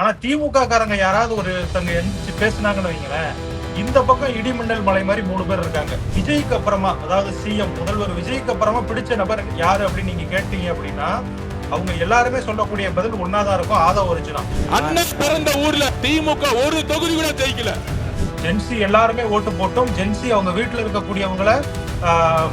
ஆனா திமுக காரங்க யாராவது ஒருத்தங்க எந்திரிச்சு பேசினாங்கன்னு வைங்களேன், இந்த பக்கம் இடிமின்னல் மலை மாதிரி 3 பேர் இருக்காங்க. விஜய்க்கு அப்புறமா, அதாவது சிஎம் முதல்வர் விஜய்க்கு அப்புறமா பிடிச்ச நபர் யாரு அப்படின்னு நீங்க கேட்டீங்க அப்படின்னா, அவங்க எல்லாருமே சொல்லக்கூடிய பதில் ஒன்னாதான் இருக்கும். ஆதவ ஒரிஜினா. அண்ணன் பிறந்த ஊர்ல திமுக ஒரு தொகுதி கூட ஜெயிக்கல. ஜென்சி எல்லாருமே ஓட்டு போட்டும், ஜென்சி அவங்க வீட்டுல இருக்கக்கூடியவங்கள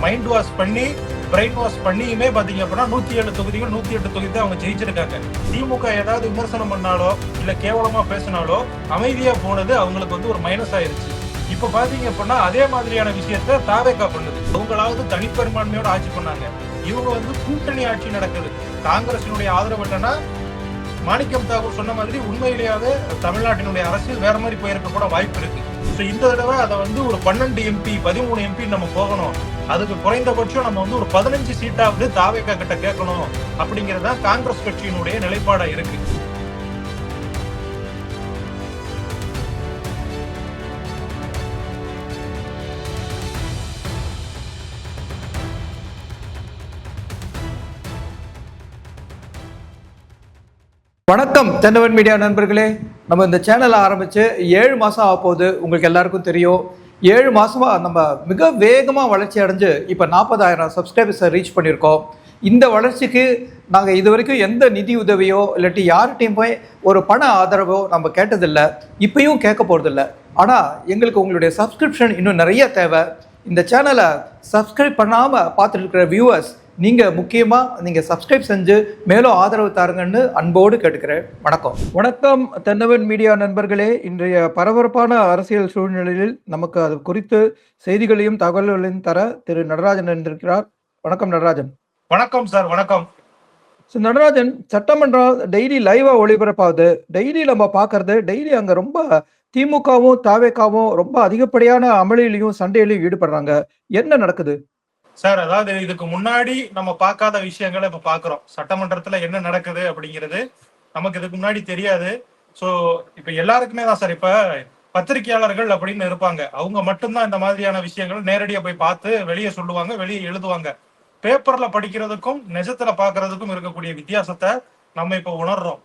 மைண்ட் வாஷ் பண்ணி, பிரெயின் வாஷ் பண்ணியுமே பாத்தீங்க அப்படின்னா 107 தொகுதிகள் 108 தொகுதி அவங்க ஜெயிச்சிருக்காங்க. திமுக ஏதாவது விமர்சனம் பண்ணாலோ இல்ல கேவலமா பேசினாலோ அமைதியா போனது அவங்களுக்கு ஒரு மைனஸ் ஆயிருச்சு. இப்ப பாத்தீங்க அப்படின்னா அதே மாதிரியான விஷயத்த தாவேகா பண்ணுது. அவங்களாவது தனிப்பெரும்பான்மையோட ஆட்சி பண்ணாங்க, இவங்க கூட்டணி ஆட்சி நடக்குது. காங்கிரசினுடைய ஆதரவு இல்லைன்னா மாணிக்கம் தாகூர் சொன்ன மாதிரி உண்மையிலேயாவே தமிழ்நாட்டினுடைய அரசியல் வேற மாதிரி போயிருக்க கூட வாய்ப்பு இருக்கு. இந்த தடவை அதை ஒரு 12 எம்பி 13 எம்பி நம்ம போகணும், அதுக்கு குறைந்தபட்சம் நம்ம ஒரு 15 சீட்டாவது தாவேகா கிட்ட கேட்கணும் அப்படிங்கறத காங்கிரஸ் கட்சியினுடைய நிலைப்பாடா இருக்கு. வணக்கம் தென்னவன் மீடியா நண்பர்களே. நம்ம இந்த சேனலை ஆரம்பித்து 7 மாதம் ஆக போகுது. உங்களுக்கு எல்லாருக்கும் தெரியும், 7 மாதமாக நம்ம மிக வேகமாக வளர்ச்சி அடைஞ்சு இப்போ 40,000 சப்ஸ்கிரைபர்ஸை ரீச் பண்ணியிருக்கோம். இந்த வளர்ச்சிக்கு நாங்கள் இது வரைக்கும் எந்த நிதி உதவியோ இல்லாட்டி யார்கிட்டையுமே ஒரு பண ஆதரவோ நம்ம கேட்டதில்லை, இப்பயும் கேட்க போகிறதில்ல. ஆனால் எங்களுக்கு உங்களுடைய சப்ஸ்கிரிப்ஷன் இன்னும் நிறைய தேவை. இந்த சேனலை சப்ஸ்கிரைப் பண்ணாமல் பார்த்துட்டு இருக்கிற வியூவர்ஸ், நீங்கள் முக்கியமாக சப்ஸ்கிரைப் செஞ்சு மேலும் ஆதரவு தாருங்கன்னு அன்போடு கேட்டுக்கிறேன். வணக்கம் தென்னவன் மீடியா நண்பர்களே. இன்றைய பரபரப்பான அரசியல் சூழ்நிலையில் நமக்கு அது குறித்து செய்திகளையும் தகவல்களையும் தர திரு நடராஜன் இருந்திருக்கிறார். வணக்கம் நடராஜன். வணக்கம் சார். வணக்கம். நடராஜன், சட்டமன்றம் டெய்லி லைவா ஒளிபரப்பாகுது. டெய்லி நம்ம பார்க்கறது, டெய்லி அங்கே ரொம்ப திமுகவும் தாவேகாவும் ரொம்ப அதிகப்படியான அமளியிலையும் சண்டையிலையும் ஈடுபடுறாங்க. என்ன நடக்குது சார்? அதாவது இதுக்கு முன்னாடி நம்ம பார்க்காத விஷயங்களை இப்ப பாக்குறோம். சட்டமன்றத்துல என்ன நடக்குது அப்படிங்கிறது நமக்கு இதுக்கு முன்னாடி தெரியாது. சோ இப்ப எல்லாருக்குமே தான் சார். இப்ப பத்திரிகையாளர்கள் அப்படின்னு இருப்பாங்க, அவங்க மட்டும்தான் இந்த மாதிரியான விஷயங்கள் நேரடியா போய் பார்த்து வெளியே சொல்லுவாங்க, வெளியே எழுதுவாங்க. பேப்பர்ல படிக்கிறதுக்கும் நிஜத்துல பாக்குறதுக்கும் இருக்கக்கூடிய வித்தியாசத்தை நம்ம இப்ப உணர்றோம்.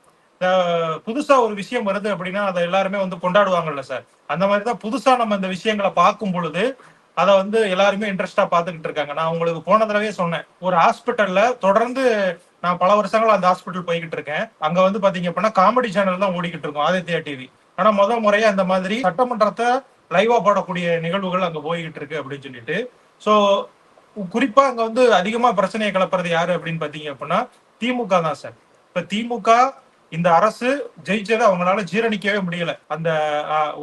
புதுசா ஒரு விஷயம் வருது அப்படின்னா அதை எல்லாருமே கொண்டாடுவாங்கல்ல சார். அந்த மாதிரிதான் புதுசா நம்ம இந்த விஷயங்களை பார்க்கும் பொழுது அதை எல்லாருமே இன்ட்ரெஸ்டா பாத்துக்கிட்டு இருக்காங்க. நான் உங்களுக்கு போன தடவையே சொன்னேன், ஒரு ஹாஸ்பிட்டல்ல தொடர்ந்து நான் பல வருஷங்கள் அந்த ஹாஸ்பிட்டல் போய்கிட்டு இருக்கேன். அங்க பாத்தீங்க அப்படின்னா காமெடி சேனல் தான் ஓடிக்கிட்டு இருக்கும், ஆதித்யா டிவி. ஆனா முறையா அந்த மாதிரி சட்டமன்றத்தை லைவா போடக்கூடிய நிகழ்வுகள் அங்க போய்கிட்டு இருக்கு அப்படின்னு சொல்லிட்டு. சோ குறிப்பா அங்க அதிகமா பிரச்சனையை கிளப்புறது யாரு அப்படின்னு பாத்தீங்க அப்படின்னா திமுக தான் சார். இப்ப திமுக இந்த அரசு ஜெயிச்சதை அவங்களால ஜீரணிக்கவே முடியல. அந்த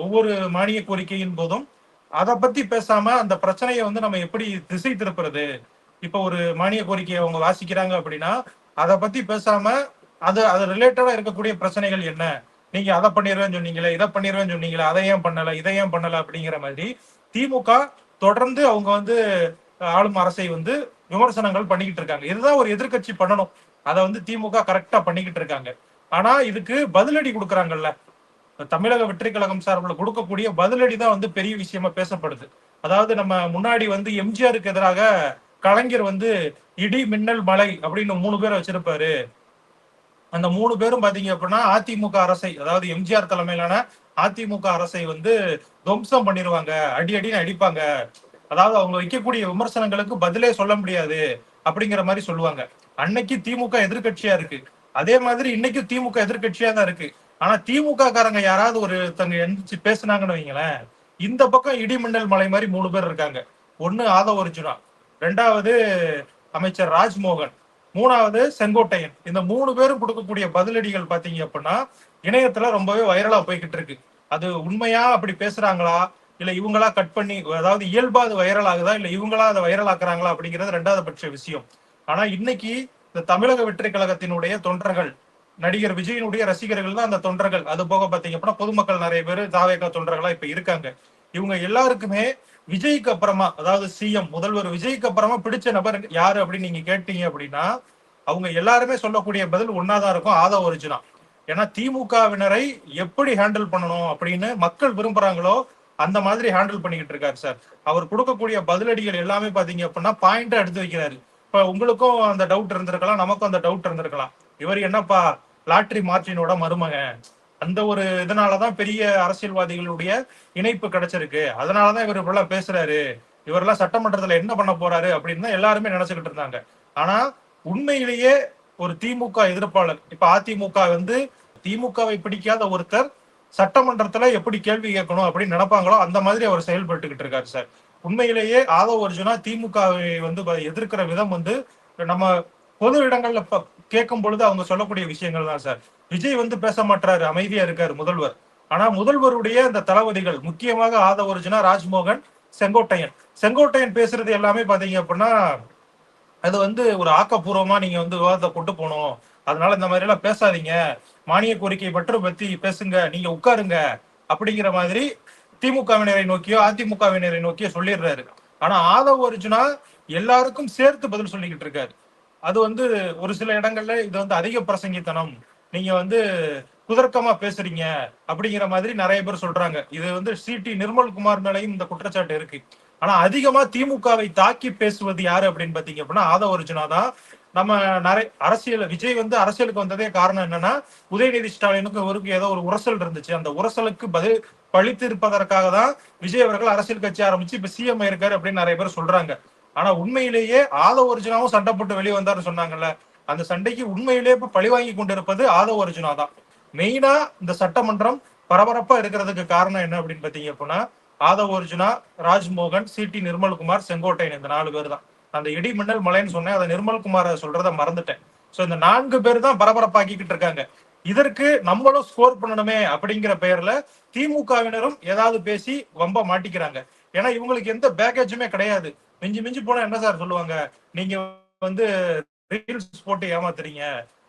ஒவ்வொரு மானிய கோரிக்கையின் போதும் அதை பத்தி பேசாம அந்த பிரச்சனையை நம்ம எப்படி திசை திருப்புறது. இப்ப ஒரு மானிய கோரிக்கையை அவங்க வாசிக்கிறாங்க அப்படின்னா அதை பத்தி பேசாம அது ரிலேட்டடா இருக்கக்கூடிய பிரச்சனைகள் என்ன, நீங்க அதை பண்ணிடுவேன்னு சொன்னீங்களே, இதை பண்ணிடுவேன்னு சொன்னீங்களே, அதை ஏன் பண்ணல, இதை ஏன் பண்ணல அப்படிங்கிற மாதிரி திமுக தொடர்ந்து அவங்க ஆளும் அரசை விமர்சனங்கள் பண்ணிக்கிட்டு இருக்காங்க. இதுதான் ஒரு எதிர்கட்சி பண்ணணும். அதை திமுக கரெக்டா பண்ணிக்கிட்டு இருக்காங்க. ஆனா இதுக்கு பதிலடி கொடுக்குறாங்கல்ல, தமிழக வெற்றி கழகம் சார்பில் கொடுக்கக்கூடிய பதிலடி தான் பெரிய விஷயமா பேசப்படுது. அதாவது நம்ம முன்னாடி எம்ஜிஆருக்கு எதிராக கலைஞர் இடி மின்னல் மலை அப்படின்னு 3 பேரை வச்சிருப்பாரு. அந்த 3 பேரும் பாத்தீங்க அப்படின்னா அதிமுக அரசை, அதாவது எம்ஜிஆர் தலைமையிலான அதிமுக அரசை துவம்சம் பண்ணிடுவாங்க, அடின்னு அடிப்பாங்க. அதாவது அவங்க வைக்கக்கூடிய விமர்சனங்களுக்கு பதிலே சொல்ல முடியாது அப்படிங்கிற மாதிரி சொல்லுவாங்க. அன்னைக்கு திமுக எதிர்கட்சியா இருக்கு, அதே மாதிரி இன்னைக்கும் திமுக எதிர்கட்சியா தான் இருக்கு. ஆனா திமுக காரங்க யாராவது ஒருத்தங்க எந்திரிச்சு பேசினாங்கன்னு வைங்களேன், இந்த பக்கம் இடிமின்னல் மலை மாதிரி 3 பேர் இருக்காங்க. ஒன்னு ஆதவ ஒரிஜினா, 2வது அமைச்சர் ராஜ்மோகன், 3வது செங்கோட்டையன். இந்த 3 பேரும் கொடுக்கக்கூடிய பதிலடிகள் பாத்தீங்க அப்படின்னா இணையத்துல ரொம்பவே வைரலா போய்கிட்டு இருக்கு. அது உண்மையா அப்படி பேசுறாங்களா, இல்ல இவங்களா கட் பண்ணி, அதாவது இயல்பா அது வைரல் ஆகுதா, இல்ல இவங்களா அதை வைரல் ஆக்குறாங்களா அப்படிங்கிறது 2வது பட்ச விஷயம். ஆனா இன்னைக்கு இந்த தமிழக வெற்றி கழகத்தினுடைய தொண்டர்கள், நடிகர் விஜயனுடைய ரசிகர்கள் தான் அந்த தொண்டர்கள். அது போக பாத்தீங்க அப்படின்னா பொதுமக்கள் நிறைய பேர் தாவேகா தொண்டர்களா இப்ப இருக்காங்க. இவங்க எல்லாருக்குமே விஜய்க்கு அப்புறமா, அதாவது சிஎம் முதல்வர் விஜய்க்கு அப்புறமா பிடிச்ச நபர் யாரு அப்படின்னு நீங்க கேட்டீங்க அப்படின்னா அவங்க எல்லாருமே சொல்லக்கூடிய பதில் ஒன்னாதான் இருக்கும், ஆதவ ஒரிஜினா. ஏன்னா திமுகவினரை எப்படி ஹேண்டில் பண்ணணும் அப்படின்னு மக்கள் விரும்புறாங்களோ அந்த மாதிரி ஹேண்டில் பண்ணிக்கிட்டு இருக்காரு சார். அவர் கொடுக்கக்கூடிய பதிலடிகள் எல்லாமே பாத்தீங்க அப்படின்னா பாயிண்டா எடுத்து வைக்கிறாரு. இப்ப உங்களுக்கும் அந்த டவுட் இருந்திருக்கலாம், நமக்கும் அந்த டவுட் இருந்திருக்கலாம், இவர் என்னப்பா லாட்ரி மார்டினோட மருமகன், அந்த ஒரு இதனாலதான் பெரிய அரசியல்வாதிகளுடைய இணைப்பு கிடைச்சிருக்கு. அதனாலதான் இவர் இவ்வளவு பேசுறாரு, இவரெல்லாம் சட்டமன்றத்துல என்ன பண்ண போறாரு அப்படின்னு தான் எல்லாருமே நினைச்சுக்கிட்டு இருந்தாங்க. ஆனா உண்மையிலேயே ஒரு திமுக எதிர்ப்பாளர், இப்ப அதிமுக வந்து திமுகவை பிடிக்காத ஒருத்தர் சட்டமன்றத்துல எப்படி கேள்வி கேட்கணும் அப்படின்னு நினைப்பாங்களோ அந்த மாதிரி அவர் செயல்பட்டுக்கிட்டு இருக்காரு சார். உண்மையிலேயே ஆதவ அர்ஜுனா திமுகவை வந்து எதிர்க்கிற விதம் வந்து நம்ம பொது இடங்கள்ல கேட்கும் பொழுது அவங்க சொல்லக்கூடிய விஷயங்கள் தான் சார். விஜய் வந்து பேச மாட்டாரு, அமைதியா இருக்காரு முதல்வர். ஆனா முதல்வருடைய அந்த தளபதிகள், முக்கியமாக ஆதவ அர்ஜுனா, ராஜ்மோகன், செங்கோட்டையன் பேசுறது எல்லாமே பாத்தீங்க அப்படின்னா அது வந்து ஒரு ஆக்கப்பூர்வமா நீங்க வந்து விவாதத்தை கொண்டு போகணும், அதனால இந்த மாதிரி எல்லாம் பேசாதீங்க, மானிய கோரிக்கை பற்றி பேசுங்க, நீங்க உட்காருங்க அப்படிங்கிற மாதிரி திமுகவினரை நோக்கியோ அதிமுகவினரை நோக்கியோ சொல்லிடுறாரு. ஆனா ஆதவ அர்ஜுனா எல்லாருக்கும் சேர்த்து பதில் சொல்லிக்கிட்டு இருக்காரு. அது வந்து ஒரு சில இடங்கள்ல இது வந்து அதிக பிரசங்கித்தனம், நீங்க வந்து குதர்க்கமா பேசுறீங்க அப்படிங்கிற மாதிரி நிறைய பேர் சொல்றாங்க. இது வந்து சிடி நிர்மல்குமார் மேலையும் இந்த குற்றச்சாட்டு இருக்கு. ஆனா அதிகமா திமுகவை தாக்கி பேசுவது யாரு அப்படின்னு பாத்தீங்க அப்படின்னா ஆதவ அர்ஜுனா தான். நம்ம நிறைய அரசியல் விஜய் வந்து அரசியலுக்கு வந்ததே காரணம் என்னன்னா உதயநிதி ஸ்டாலினுக்கு இவருக்கு ஏதோ ஒரு உரசல் இருந்துச்சு. அந்த உரசலுக்கு பதில் பழித்து இருப்பதற்காக தான் விஜய் அவர்கள் அரசியல் கட்சி ஆரம்பிச்சு இப்ப சிஎம் ஆயிருக்காரு அப்படின்னு நிறைய பேர் சொல்றாங்க. ஆனா உண்மையிலேயே ஆதவ அர்ஜுனாவும் சண்டை போட்டு வெளியே வந்தாருன்னு சொன்னாங்கல்ல, அந்த சண்டைக்கு உண்மையிலேயே இப்ப பழி வாங்கி கொண்டிருப்பது ஆதவ அர்ஜுனா தான். மெயினா இந்த சட்டமன்றம் பரபரப்பா இருக்கிறதுக்கு காரணம் என்ன அப்படின்னு பாத்தீங்க அப்படின்னா ஆதவ அர்ஜுனா, ராஜ்மோகன், சிடி நிர்மல்குமார், செங்கோட்டையன், இந்த 4 பேர் தான். அந்த இடி மின்னல் மலைன்னு சொன்னேன், அதை நிர்மல்குமார் சொல்றத மறந்துட்டேன். சோ இந்த 4 பேர் தான் பரபரப்பாக்கிட்டு இருக்காங்க. இதற்கு நம்மளும் ஸ்கோர் பண்ணணுமே அப்படிங்கிற பெயர்ல திமுகவினரும் ஏதாவது பேசி வம்ப மாட்டிக்கிறாங்க. ஏன்னா இவங்களுக்கு எந்த பேக்கேஜுமே கிடையாது. மிஞ்சி மிஞ்சி போனா என்ன சார் சொல்லுவாங்க, நீங்க வந்து ரீல்ஸ் போட்டு ஏமாத்துறீங்க,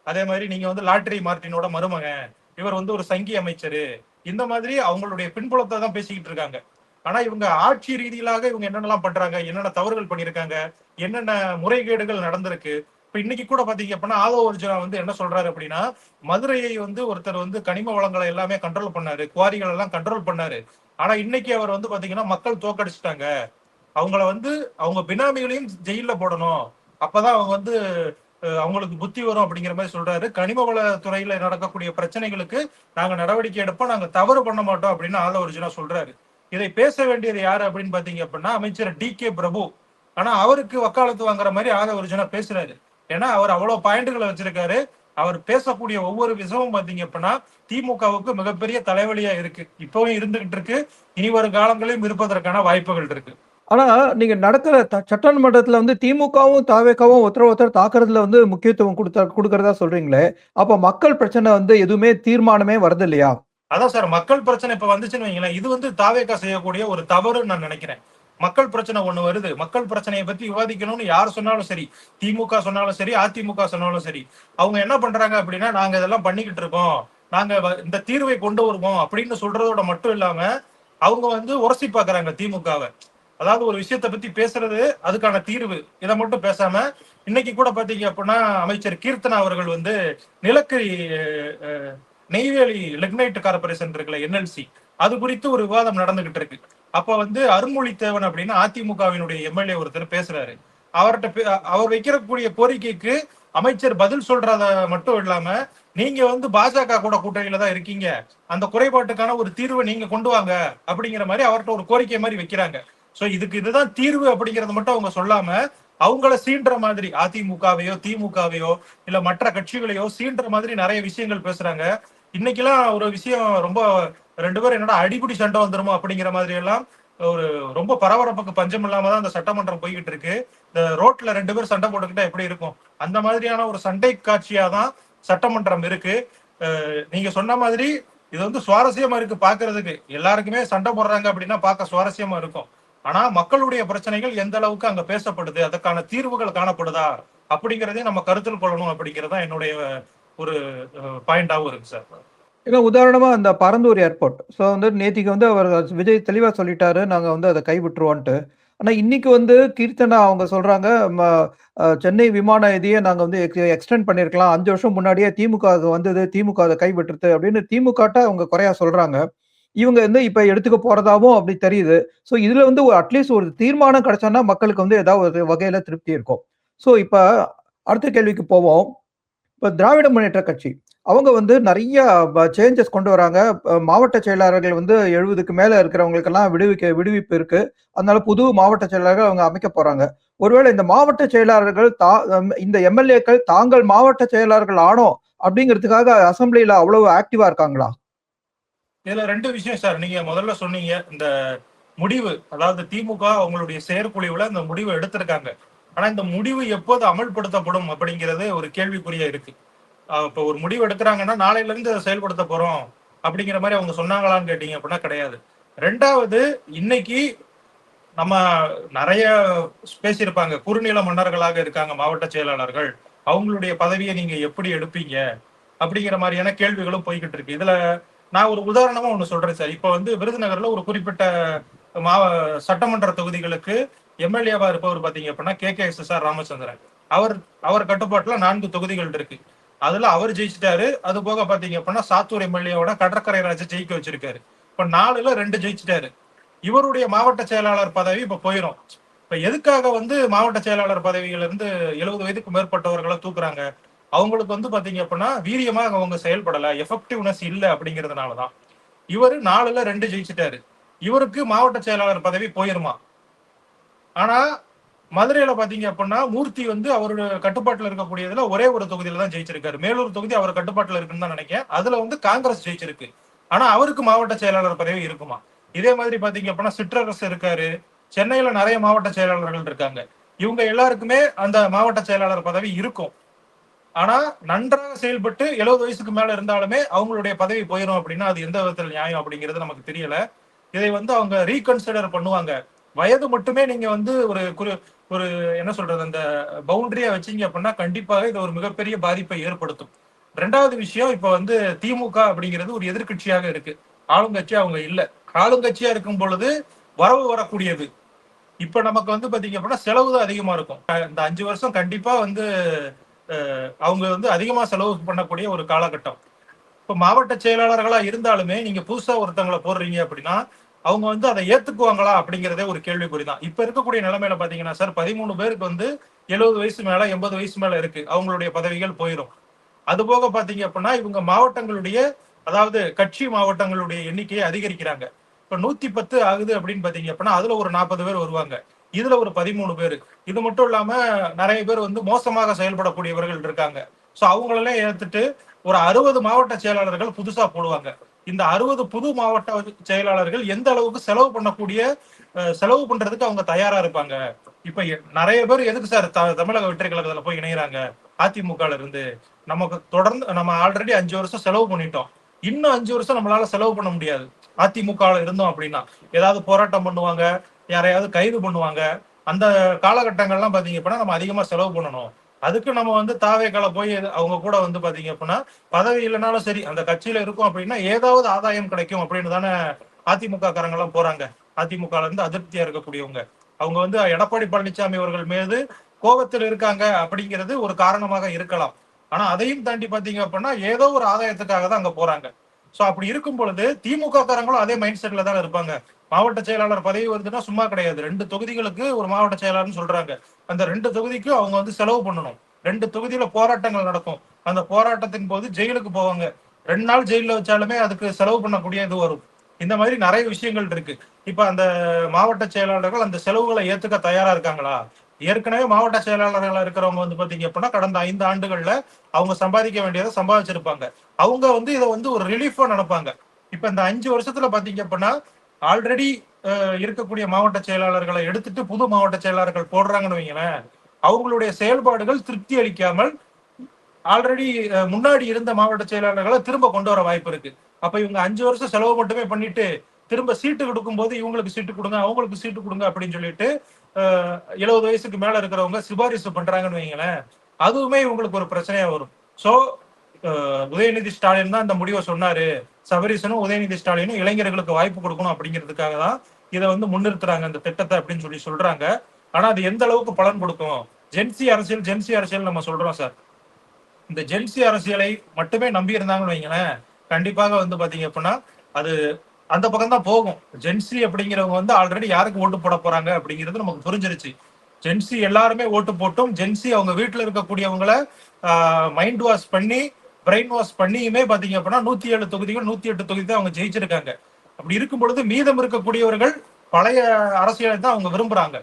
அதே மாதிரி நீங்க வந்து லாட்டரி மார்டினோட மருமகன், இவர் வந்து ஒரு சங்கி அமைச்சரு, இந்த மாதிரி அவங்களுடைய பின்புலத்தை தான் பேசிக்கிட்டு இருக்காங்க. ஆனா இவங்க ஆட்சி ரீதியிலாக இவங்க என்னென்னலாம் பண்றாங்க, என்னென்ன தவறுகள் பண்ணியிருக்காங்க, என்னென்ன முறைகேடுகள் நடந்திருக்கு. இப்ப இன்னைக்கு கூட பாத்தீங்க அப்படின்னா ஆதவ அர்ஜுனா வந்து என்ன சொல்றாரு அப்படின்னா, மதுரையை வந்து ஒருத்தர் வந்து கனிம வளங்களை எல்லாமே கண்ட்ரோல் பண்ணாரு, குவாரிகள் எல்லாம் கண்ட்ரோல் பண்ணாரு. ஆனா இன்னைக்கு அவர் வந்து பாத்தீங்கன்னா மக்கள் தோக்கடிச்சிட்டாங்க, அவங்கள வந்து அவங்க பினாமிகளையும் ஜெயில போடணும், அப்பதான் அவங்க வந்து அவங்களுக்கு புத்தி வரும் அப்படிங்கிற மாதிரி சொல்றாரு. கனிம வள துறையில நடக்கக்கூடிய பிரச்சனைகளுக்கு நாங்க நடவடிக்கை எடுப்போம், நாங்க தவறு பண்ண மாட்டோம் அப்படின்னு ஆதவ அர்ஜுனா சொல்றாரு. இதை பேச வேண்டியது யாரு அப்படின்னு பாத்தீங்க அப்படின்னா அமைச்சர் DK பிரபு. ஆனா அவருக்கு வக்காலத்து வாங்குற மாதிரி ஆதவ அர்ஜுனா பேசுறாரு. ஏன்னா அவர் அவ்வளவு பாயிண்ட்களை வச்சிருக்காரு. அவர் பேசக்கூடிய ஒவ்வொரு விஷயமும் பாத்தீங்க அப்படின்னா திமுகவுக்கு மிகப்பெரிய தலைவலியா இருக்கு, இப்பவும் இருந்துகிட்டு இருக்கு, இனி வரும் காலங்களிலும் இருப்பதற்கான வாய்ப்புகள் இருக்கு. ஆனா நீங்க நடக்கிற சட்டமன்றத்துல வந்து திமுகவும் தாவேகவும் ஒருத்தர் தாக்குறதுல வந்து முக்கியத்துவம் கொடுக்கறதா சொல்றீங்களே, அப்ப மக்கள் பிரச்சனை வந்து எதுவுமே தீர்மானமே வருது இல்லையா? அதான் சார், மக்கள் பிரச்சனை இப்ப வந்துச்சுன்னு வைங்களேன், இது வந்து தாவேகா செய்யக்கூடிய ஒரு தவறுன்னு நான் நினைக்கிறேன். மக்கள் பிரச்சனை ஒண்ணு வருது, மக்கள் பிரச்சனையை பத்தி விவாதிக்கணும்னு யார் சொன்னாலும் சரி, திமுக சொன்னாலும் சரி, அதிமுக சொன்னாலும் சரி, அவங்க என்ன பண்றாங்க அப்படின்னா நாங்க இதெல்லாம் பண்ணிக்கிட்டு இருக்கோம், நாங்க இந்த தீர்வை கொண்டு வருவோம் அப்படின்னு சொல்றதோட மட்டும் இல்லாம அவங்க வந்து உரசி பாக்குறாங்க திமுகவை. அதாவது ஒரு விஷயத்தை பத்தி பேசுறது, அதுக்கான தீர்வு, இதை மட்டும் பேசாம இன்னைக்கு கூட பாத்தீங்க அப்படின்னா அமைச்சர் கீர்த்தனா அவர்கள் வந்து நிலக்கரி நெய்வேலி லிக்னைட் கார்பரேஷன் இருக்குல்ல, NLC, அது குறித்து ஒரு விவாதம் நடந்துகிட்டு இருக்கு. அப்ப வந்து அருண்மொழித்தேவன் அப்படின்னு அதிமுகவினுடைய MLA ஒருத்தர் பேசுறாரு. அவர் வைக்கக்கூடிய கோரிக்கைக்கு அமைச்சர் பதில் சொல்றத மட்டும் இல்லாம நீங்க வந்து பாஜக கூட கூட்டணியில தான் இருக்கீங்க, அந்த குறைபாட்டுக்கான ஒரு தீர்வை நீங்க கொண்டு வாங்க அப்படிங்கிற மாதிரி அவர்கிட்ட ஒரு கோரிக்கை மாதிரி வைக்கிறாங்க. சோ இதுதான் தீர்வு அப்படிங்கறத மட்டும் அவங்க சொல்லாம அவங்கள சீன்ற மாதிரி அதிமுகவையோ திமுகவையோ இல்ல மற்ற கட்சிகளையோ சீன்ற மாதிரி நிறைய விஷயங்கள் பேசுறாங்க. இன்னைக்கெல்லாம் ஒரு விஷயம் ரொம்ப 2 பேரும் என்னடா அடிப்படி சண்டை வந்துருமோ அப்படிங்கிற மாதிரி எல்லாம் ஒரு ரொம்ப பரபரப்புக்கு பஞ்சம் இல்லாம தான் அந்த சட்டமன்றம் போய்கிட்டு இருக்கு. இந்த ரோட்ல 2 பேர் சண்டை போட்டுக்கிட்டா எப்படி இருக்கும், அந்த மாதிரியான ஒரு சண்டை காட்சியா தான் சட்டமன்றம் இருக்கு. நீங்க சொன்ன மாதிரி இது வந்து சுவாரஸ்யமா இருக்கு பாக்குறதுக்கு, எல்லாருக்குமே சண்டை போடுறாங்க அப்படின்னா பார்க்க சுவாரஸ்யமா இருக்கும். ஆனா மக்களுடைய பிரச்சனைகள் எந்த அளவுக்கு அங்க பேசப்படுது, அதுக்கான தீர்வுகள் காணப்படுதா அப்படிங்கறதே நம்ம கருத்தில் கொள்ளணும் அப்படிங்கறதா என்னுடைய ஒரு பாயிண்டாவும் இருக்கு சார். ஏன்னா உதாரணமா அந்த பரந்தூர் ஏர்போர்ட், ஸோ வந்து நேத்திக்கு வந்து அவர் விஜய் தெளிவா சொல்லிட்டாரு, நாங்க வந்து அதை கைவிட்டுருவோன்ட்டு. ஆனா இன்னைக்கு வந்து கீர்த்தனா அவங்க சொல்றாங்க, சென்னை விமான நிதியை நாங்க வந்து எக்ஸ்டெண்ட் பண்ணிருக்கலாம், 5 வருஷம் முன்னாடியே திமுக வந்தது, திமுக அதை கைவிட்டுருது அப்படின்னு திமுக அவங்க குறையா சொல்றாங்க. இவங்க வந்து இப்ப எடுத்துக்க போறதாவும் அப்படி தெரியுது. ஸோ இதுல வந்து அட்லீஸ்ட் ஒரு தீர்மானம் கிடைச்சோன்னா மக்களுக்கு வந்து ஏதாவது ஒரு வகையில திருப்தி இருக்கும். ஸோ இப்ப அடுத்த கேள்விக்கு போவோம். இப்ப திராவிட முன்னேற்ற கட்சி அவங்க வந்து நிறைய சேஞ்சஸ் கொண்டு வராங்க. மாவட்ட செயலாளர்கள் வந்து 70க்கு மேல இருக்கிறவங்களுக்கெல்லாம் விடுவிப்பு இருக்கு. அதனால புது மாவட்ட செயலாளர்கள் அவங்க அமைக்க போறாங்க. ஒருவேளை இந்த மாவட்ட செயலாளர்கள் இந்த எம்எல்ஏக்கள் தாங்கள் மாவட்ட செயலாளர்கள் ஆனோம் அப்படிங்கிறதுக்காக அசெம்பிளில அவ்வளவு ஆக்டிவா இருக்காங்களா? இதுல 2 விஷயம் சார். நீங்க முதல்ல சொன்னீங்க இந்த முடிவு, அதாவது திமுக அவங்களுடைய செயற்குழுவுல இந்த முடிவு எடுத்திருக்காங்க. ஆனா இந்த முடிவு எப்போது அமல்படுத்தப்படும் அப்படிங்கிறது ஒரு கேள்விக்குறியா இருக்கு. இப்ப ஒரு முடிவு எடுக்கிறாங்கன்னா நாளையில இருந்து அதை செயல்படுத்த போறோம் அப்படிங்கிற மாதிரி அவங்க சொன்னாங்களான்னு கேட்டீங்க அப்படின்னா கிடையாது. 2வது, இன்னைக்கு நம்ம நிறைய பேசியிருப்பாங்க, குறுநில மன்னர்களாக இருக்காங்க மாவட்ட செயலாளர்கள், அவங்களுடைய பதவியை நீங்க எப்படி எடுப்பீங்க அப்படிங்கிற மாதிரியான கேள்விகளும் போய்கிட்டு இருக்கு. இதுல நான் ஒரு உதாரணமா ஒண்ணு சொல்றேன் சார். இப்ப வந்து விருதுநகர்ல ஒரு குறிப்பிட்ட மாவ சட்டமன்ற தொகுதிகளுக்கு எம்எல்ஏவா இருப்பவர் பாத்தீங்க அப்படின்னா KKSSR ராமச்சந்திரன். அவர் அவர் கட்டுப்பாட்டுல 4 தொகுதிகள் இருக்கு. அதுல அவர் ஜெயிச்சிட்டாரு. அது போக பாத்தீங்க அப்படின்னா சாத்தூர் எம்எல்ஏவோட கடற்கரை ராஜ ஜெயிக்க வச்சிருக்காரு. இப்ப 4ல 2 ஜெயிச்சிட்டாரு. இவருடைய மாவட்ட செயலாளர் பதவி இப்ப போயிடும். இப்ப எதுக்காக வந்து மாவட்ட செயலாளர் பதவியில இருந்து 70 வயதுக்கு மேற்பட்டவர்களை தூக்குறாங்க? அவங்களுக்கு வந்து பாத்தீங்க அப்படின்னா வீரியமாக அவங்க செயல்படல, எஃபெக்டிவ்னஸ் இல்ல அப்படிங்கிறதுனாலதான். இவரு 4ல 2 ஜெயிச்சிட்டாரு. இவருக்கு மாவட்ட செயலாளர் பதவி போயிருமா? ஆனா மதுரையில பாத்தீங்க அப்படின்னா மூர்த்தி வந்து அவருடைய கட்டுப்பாட்டுல இருக்கக்கூடியதுல ஒரே ஒரு தொகுதியில தான் ஜெயிச்சிருக்காரு. மேலூர் தொகுதி அவர் கட்டுப்பாட்டுல இருக்குன்னு தான் நினைக்கிறேன். அதுல வந்து காங்கிரஸ் ஜெயிச்சிருக்கு. ஆனா அவருக்கு மாவட்ட செயலாளர் பதவி இருக்குமா? இதே மாதிரி பாத்தீங்க அப்படின்னா சிற்றரசு இருக்காரு. சென்னையில நிறைய மாவட்ட செயலாளர்கள் இருக்காங்க. இவங்க எல்லாருக்குமே அந்த மாவட்ட செயலாளர் பதவி இருக்கும். ஆனா நன்றாக செயல்பட்டு 70 வயசுக்கு மேல இருந்தாலுமே அவங்களுடைய பதவி போயிடும் அப்படின்னா அது எந்த விதத்தில் நியாயம் அப்படிங்கிறது நமக்கு தெரியல. இதை வந்து அவங்க ரீகன்சிடர் பண்ணுவாங்க. வயது மட்டுமே நீங்க வந்து ஒரு என்ன சொல்றது, அந்த பவுண்டரியா வச்சீங்க அப்படின்னா கண்டிப்பாக இது ஒரு மிகப்பெரிய பாதிப்பை ஏற்படுத்தும். 2வது விஷயம், இப்ப வந்து திமுக அப்படிங்கிறது ஒரு எதிர்கட்சியாக இருக்கு. ஆளுங்கட்சி அவங்க இல்ல. ஆளுங்கட்சியா இருக்கும் பொழுது வரவு வரக்கூடியது. இப்ப நமக்கு வந்து பாத்தீங்க அப்படின்னா செலவு தான் அதிகமா இருக்கும். இந்த 5 வருஷம் கண்டிப்பா வந்து அவங்க வந்து அதிகமா செலவு பண்ணக்கூடிய ஒரு காலகட்டம். இப்ப மாவட்ட செயலாளர்களா இருந்தாலுமே நீங்க புதுசா ஒருத்தவங்களை போடுறீங்க அப்படின்னா அவங்க வந்து அதை ஏத்துக்குவாங்களா அப்படிங்கிறதே ஒரு கேள்விக்குறிதான். இப்ப இருக்கக்கூடிய நிலைமையில பாத்தீங்கன்னா சார் 13 பேருக்கு வந்து 70 வயசு மேல 80 வயசு மேல இருக்கு. அவங்களுடைய பதவிகள் போயிடும். அது போக பாத்தீங்க அப்படின்னா இவங்க மாவட்டங்களுடைய, அதாவது கட்சி மாவட்டங்களுடைய எண்ணிக்கையை அதிகரிக்கிறாங்க. இப்ப 110 ஆகுது அப்படின்னு பாத்தீங்க அப்படின்னா அதுல ஒரு 40 பேர் வருவாங்க. இதுல ஒரு 13 பேரு. இது மட்டும் இல்லாம நிறைய பேர் வந்து மோசமாக செயல்படக்கூடியவர்கள் இருக்காங்க. சோ அவங்களெல்லாம் ஏத்துட்டு ஒரு 60 மாவட்ட செயலாளர்கள் புதுசா போடுவாங்க. இந்த 60 புது மாவட்ட செயலாளர்கள் எந்த அளவுக்கு செலவு பண்றதுக்கு அவங்க தயாரா இருப்பாங்க? இப்ப நிறைய பேர் எதுக்கு சார் தமிழக வெற்றி கழகத்துல போய் இணையறாங்க? அதிமுகல இருந்து நமக்கு தொடர்ந்து நம்ம ஆல்ரெடி 5 வருஷம் செலவு பண்ணிட்டோம். இன்னும் 5 வருஷம் நம்மளால செலவு பண்ண முடியாது. அதிமுகல இருந்தோம் அப்படின்னா ஏதாவது போராட்டம் பண்ணுவாங்க, யாரையாவது கைது பண்ணுவாங்க. அந்த காலகட்டங்கள்லாம் பாத்தீங்க அப்படின்னா நம்ம அதிகமா செலவு பண்ணணும். அதுக்கு நம்ம வந்து தாவேக்கால போய் அவங்க கூட வந்து பாத்தீங்க அப்படின்னா பதவி இல்லைனாலும் சரி அந்த கட்சியில இருக்கும் அப்படின்னா ஏதாவது ஆதாயம் கிடைக்கும் அப்படின்னு தானே அதிமுக காரங்க எல்லாம் போறாங்க. அதிமுக இருந்து அதிருப்தியா இருக்கக்கூடியவங்க அவங்க வந்து எடப்பாடி பழனிசாமி அவர்கள் மீது கோபத்தில் இருக்காங்க அப்படிங்கிறது ஒரு காரணமாக இருக்கலாம். ஆனா அதையும் தாண்டி பாத்தீங்க அப்படின்னா ஏதோ ஒரு ஆதாயத்துக்காக தான் அங்க போறாங்க. சோ அப்படி இருக்கும் பொழுது திமுக காரங்களும் அதே மைண்ட் செட்ல தான் இருப்பாங்க. மாவட்ட செயலாளர் பதவி வருதுன்னா சும்மா கிடையாது. 2 தொகுதிகளுக்கு ஒரு மாவட்ட செயலாளர்னு சொல்றாங்க. அந்த 2 தொகுதிக்கு அவங்க வந்து செலவு பண்ணணும். 2 தொகுதியில போராட்டங்கள் நடக்கும். அந்த போராட்டத்தின் போது ஜெயிலுக்கு போவாங்க. 2 நாள் ஜெயில வச்சாலுமே அதுக்கு செலவு பண்ணக்கூடிய இது வரும். இந்த மாதிரி நிறைய விஷயங்கள் இருக்கு. இப்ப அந்த மாவட்ட செயலாளர்கள் அந்த செலவுகளை ஏத்துக்க தயாரா இருக்காங்களா? ஏற்கனவே மாவட்ட செயலாளர்களா இருக்கிறவங்க வந்து பாத்தீங்க அப்படின்னா கடந்த 5 ஆண்டுகள்ல அவங்க சம்பாதிக்க வேண்டியதை சம்பாதிச்சிருப்பாங்க. அவங்க வந்து இதை வந்து ஒரு ரிலீஃபா நினைப்பாங்க. இப்ப இந்த 5 வருஷத்துல பாத்தீங்க அப்படின்னா ஆல்ரெடி இருக்கக்கூடிய மாவட்ட செயலாளர்களை எடுத்துட்டு புது மாவட்ட செயலாளர்கள் போடுறாங்கன்னு வைங்களேன், அவங்களுடைய செயல்பாடுகள் திருப்தி அளிக்காமல் ஆல்ரெடி முன்னாடி இருந்த மாவட்ட செயலாளர்களை திரும்ப கொண்டு வர வாய்ப்பு இருக்கு. அப்ப இவங்க 5 வருஷம் செலவு மட்டுமே பண்ணிட்டு திரும்ப சீட்டு கொடுக்கும் போது இவங்களுக்கு சீட்டு கொடுங்க, அவங்களுக்கு சீட்டு கொடுங்க அப்படின்னு சொல்லிட்டு 70 வயசுக்கு மேல இருக்கிறவங்க சிபாரிசு பண்றாங்கன்னு வைங்களேன், அதுவுமே இவங்களுக்கு ஒரு பிரச்சனையா வரும். சோ உதயநிதி ஸ்டாலின் தான் இந்த முடிவை சொன்னாரு. சபரீசனும் உதயநிதி ஸ்டாலினும் இளைஞர்களுக்கு வாய்ப்பு கொடுக்கணும் அப்படிங்கிறதுக்காக தான் இதை வந்து முன்னிறுத்துறாங்க இந்த திட்டத்தை அப்படின்னு சொல்றாங்க. ஆனா அது எந்த அளவுக்கு பலன் கொடுக்கும்? ஜென்சி அரசியல் நம்ம சொல்றோம் சார். இந்த ஜென்சி அரசியலை மட்டுமே நம்பி இருந்தாங்கன்னு வைங்களேன், கண்டிப்பாக வந்து பாத்தீங்க அப்படின்னா அது அந்த பக்கம் தான் போகும். ஜென்சி அப்படிங்கிறவங்க வந்து ஆல்ரெடி யாருக்கு ஓட்டு போட போறாங்க அப்படிங்கிறது நமக்கு புரிஞ்சிருச்சு. ஜென்சி எல்லாருமே ஓட்டு போட்டும் ஜென்சி அவங்க வீட்டுல இருக்கக்கூடியவங்களை மைண்ட் வாஷ் பண்ணி பிரெயின் வாஷ் பண்ணியுமே பாத்தீங்க அப்படின்னா 107 தொகுதிகள் 108 தொகுதி தான் அவங்க ஜெயிச்சிருக்காங்க. அப்படி இருக்கும் பொழுது மீதம் இருக்கக்கூடியவர்கள் பழைய அரசியலை தான் அவங்க விரும்புறாங்க.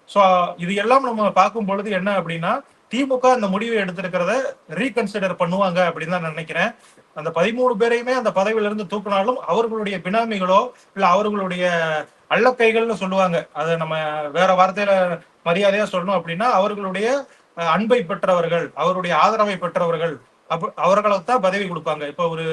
சோ இது எல்லாம் நம்ம பார்க்கும் பொழுது என்ன அப்படின்னா திமுக அந்த முடிவை எடுத்திருக்கிறத ரீகன்சிடர் பண்ணுவாங்க அப்படின்னு தான் நான் நினைக்கிறேன். அந்த 13 பேரையுமே அந்த பதவியில இருந்து தூக்கினாலும் அவர்களுடைய பினாமிகளோ இல்ல அவர்களுடைய அள்ளக்கைகள்னு சொல்லுவாங்க, அதை நம்ம வேற வார்த்தையில மரியாதையா சொல்லணும் அப்படின்னா அவர்களுடைய அன்பை பெற்றவர்கள், அவருடைய ஆதரவை பெற்றவர்கள், அவர்களுக்கு பதவி கொடுப்பாங்க. இப்ப ஒரு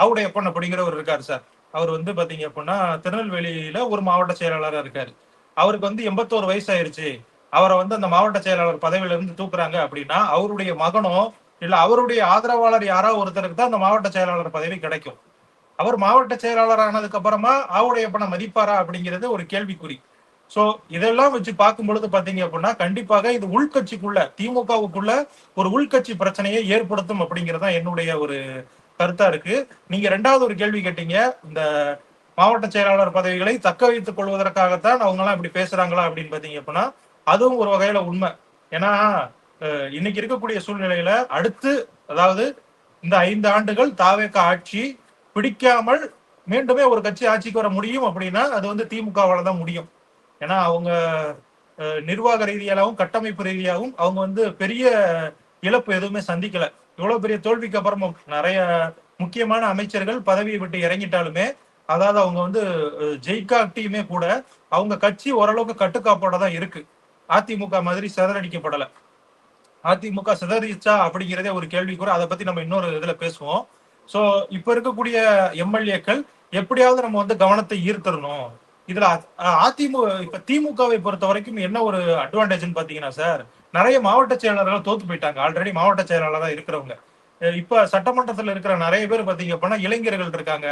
ஆவுடையப்பன் அப்படிங்கிறவர் இருக்காரு சார். அவர் வந்து பாத்தீங்க அப்படின்னா திருநெல்வேலியில ஒரு மாவட்ட செயலாளராக இருக்காரு. அவருக்கு வந்து 81 வயசு ஆயிருச்சு. அவரை வந்து அந்த மாவட்ட செயலாளர் பதவியில இருந்து தூக்குறாங்க அப்படின்னா அவருடைய மகனோ இல்ல அவருடைய ஆதரவாளர் யாராவது ஒருத்தருக்கு தான் அந்த மாவட்ட செயலாளர் பதவி கிடைக்கும். அவர் மாவட்ட செயலாளர் ஆனதுக்கு அப்புறமா ஆவுடையப்பனை மதிப்பாரா அப்படிங்கிறது ஒரு கேள்விக்குறி. சோ இதெல்லாம் வச்சு பார்க்கும் பொழுது பாத்தீங்க அப்படின்னா கண்டிப்பாக இது உள்கட்சிக்குள்ள திமுகவுக்குள்ள ஒரு உள்கட்சி பிரச்சனையை ஏற்படுத்தும் அப்படிங்கறதான் என்னுடைய ஒரு கருத்தா இருக்கு. நீங்க ரெண்டாவது ஒரு கேள்வி கேட்டீங்க, இந்த மாவட்ட செயலாளர் பதவிகளை தக்க வைத்துக் கொள்வதற்காகத்தான் அவங்க எல்லாம் இப்படி பேசுறாங்களா அப்படின்னு பாத்தீங்க அப்படின்னா அதுவும் ஒரு வகையில உண்மை. ஏன்னா இன்னைக்கு இருக்கக்கூடிய சூழ்நிலையில அடுத்து அதாவது இந்த 5 ஆண்டுகள் தாவேக ஆட்சி பிடிக்காமல் மீண்டுமே ஒரு கட்சி ஆட்சிக்கு வர முடியும் அப்படின்னா அது வந்து திமுகவால தான் முடியும். ஏன்னா அவங்க நிர்வாக ரீதியாகவும் கட்டமைப்பு ரீதியாகவும் அவங்க வந்து பெரிய இழப்பு எதுவுமே சந்திக்கல. இவ்வளவு பெரிய தோல்விக்கு அப்புறமும் நிறைய முக்கியமான அமைச்சர்கள் பதவியை விட்டு இறங்கிட்டாலுமே, அதாவது அவங்க வந்து ஜெயிக்காட்டியுமே கூட அவங்க கட்சி ஓரளவுக்கு கட்டுக்காப்போட தான் இருக்கு. அதிமுக மாதிரி சிதறடிக்கப்படல. அதிமுக சிதறிச்சா அப்படிங்கிறதே ஒரு கேள்விக்கூட. அதை பத்தி நம்ம இன்னொரு இதுல பேசுவோம். சோ இப்ப இருக்கக்கூடிய எம்எல்ஏக்கள் எப்படியாவது நம்ம வந்து கவனத்தை ஈர்த்தரணும். இதுல அதிமுக இப்ப திமுகவை பொறுத்த வரைக்கும் என்ன ஒரு அட்வான்டேஜ்னு பாத்தீங்கன்னா சார், நிறைய மாவட்ட செயலாளர்கள் தோத்து போயிட்டாங்க. ஆல்ரெடி மாவட்ட செயலாளராக இருக்கிறவங்க இப்ப சட்டமன்றத்துல இருக்கிற நிறைய பேர் பாத்தீங்க அப்படின்னா இளைஞர்கள் இருக்காங்க.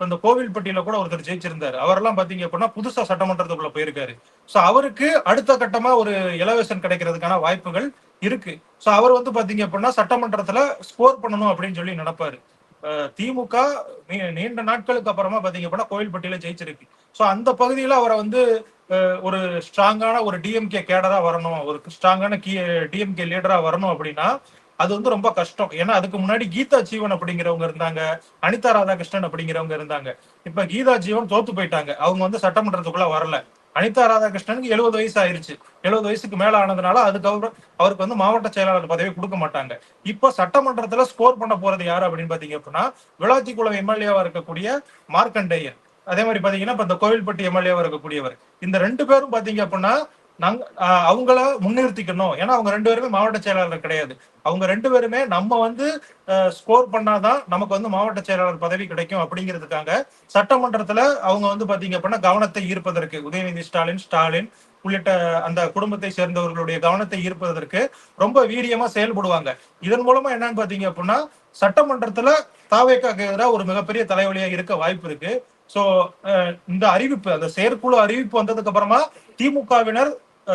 இந்த கோவில்பட்டியில கூட ஒருத்தர் ஜெயிச்சிருந்தாரு. அவரெல்லாம் பாத்தீங்க அப்படின்னா புதுசா சட்டமன்றத்துக்குள்ள போயிருக்காரு. சோ அவருக்கு அடுத்த கட்டமா ஒரு எலவேஷன் கிடைக்கிறதுக்கான வாய்ப்புகள் இருக்கு. சோ அவர் வந்து பாத்தீங்க அப்படின்னா சட்டமன்றத்துல ஸ்கோர் பண்ணணும் அப்படின்னு சொல்லி நினைப்பாரு. திமுக நீண்ட நாட்களுக்கு அப்புறமா பாத்தீங்க அப்படின்னா கோவில்பட்டியில ஜெயிச்சிருக்கு. சோ அந்த பகுதியில அவரை வந்து ஒரு ஸ்ட்ராங்கான ஒரு டிஎம்கே கேடரா வரணும், ஒரு ஸ்ட்ராங்கான டிஎம்கே லீடரா வரணும் அப்படின்னா அது வந்து ரொம்ப கஷ்டம். ஏன்னா அதுக்கு முன்னாடி கீதா ஜீவன் அப்படிங்கிறவங்க இருந்தாங்க, அனிதா ராதாகிருஷ்ணன் அப்படிங்கிறவங்க இருந்தாங்க. இப்ப கீதா ஜீவன் தோத்து போயிட்டாங்க, அவங்க வந்து சட்டமன்றத்துக்குள்ள வரல. அனிதா ராதாகிருஷ்ணனுக்கு 70 வயசு ஆயிருச்சு. 70 வயசுக்கு மேல ஆனதுனால அதுக்கப்புறம் அவருக்கு வந்து மாவட்ட செயலாளர் பதவி கொடுக்க மாட்டாங்க. இப்ப சட்டமன்றத்துல ஸ்கோர் பண்ண போறது யாரு அப்படின்னு பாத்தீங்க அப்படின்னா விளாத்திக்குளம் எம்எல்ஏவா இருக்கக்கூடிய மார்க்கண்டேயன், அதே மாதிரி பாத்தீங்கன்னா இப்ப இந்த கோவில்பட்டி எம்எல்ஏவா இருக்கக்கூடியவர். இந்த 2 பேரும் பாத்தீங்க அப்படின்னா அவங்கள முன்னிறுத்திக்கணும். ஏன்னா அவங்க 2 பேருமே மாவட்ட செயலாளர் கிடையாது. அவங்க 2 பேருமே நம்ம வந்து ஸ்கோர் பண்ணாதான் நமக்கு வந்து மாவட்ட செயலாளர் பதவி கிடைக்கும் அப்படிங்கிறதுக்காக சட்டமன்றத்துல அவங்க வந்து பாத்தீங்க அப்படின்னா கவனத்தை ஈர்ப்பதற்கு உதயநிதி ஸ்டாலின் உள்ளிட்ட அந்த குடும்பத்தை சேர்ந்தவர்களுடைய கவனத்தை ஈர்ப்பதற்கு ரொம்ப வீரியமா செயல்படுவாங்க. இதன் மூலமா என்னன்னு பாத்தீங்க அப்படின்னா சட்டமன்றத்துல தாவேக்காக்கு எதிராக ஒரு மிகப்பெரிய தலைவலியா இருக்க வாய்ப்பு இருக்கு. சோ இந்த அறிவிப்பு, அந்த செயற்குழு அறிவிப்பு வந்ததுக்கு அப்புறமா திமுகவினர்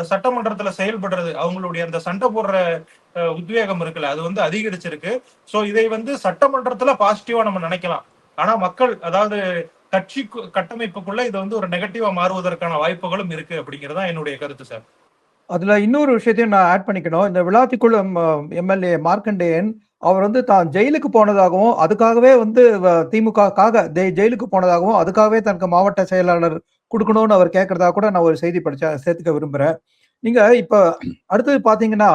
சட்டமன்றத்துல செயல்படுறது, அவங்களுடைய அந்த சண்டை போடுற உத்வேகம் இருக்குல்ல, அது வந்து அதிகரிச்சிருக்கு. சோ இதை வந்து சட்டமன்றத்துல பாசிட்டிவா நம்ம நினைக்கலாம். ஆனா மக்கள், அதாவது கட்சி கட்டமைப்புக்குள்ள இது வந்து ஒரு நெகட்டிவா மாறுவதற்கான வாய்ப்புகளும் இருக்கு அப்படிங்கறதா என்னுடைய கருத்து சார். அதுல இன்னொரு விஷயத்தையும் நான் ஆட் பண்ணிக்கணும். இந்த விளாத்திக்குளம் எம்எல்ஏ மார்க்கண்டேயன் அவர் வந்து தான் ஜெயிலுக்கு போனதாகவும் அதுக்காகவே வந்து திமுகக்காக ஜெயிலுக்கு போனதாகவும் அதுக்காகவே தனக்கு மாவட்ட செயலாளர் கொடுக்கணும்னு அவர் கேட்கறதா கூட நான் ஒரு செய்தி படிச்சேன், சேர்த்துக்க விரும்புறேன். நீங்க இப்ப அடுத்தது பாத்தீங்கன்னா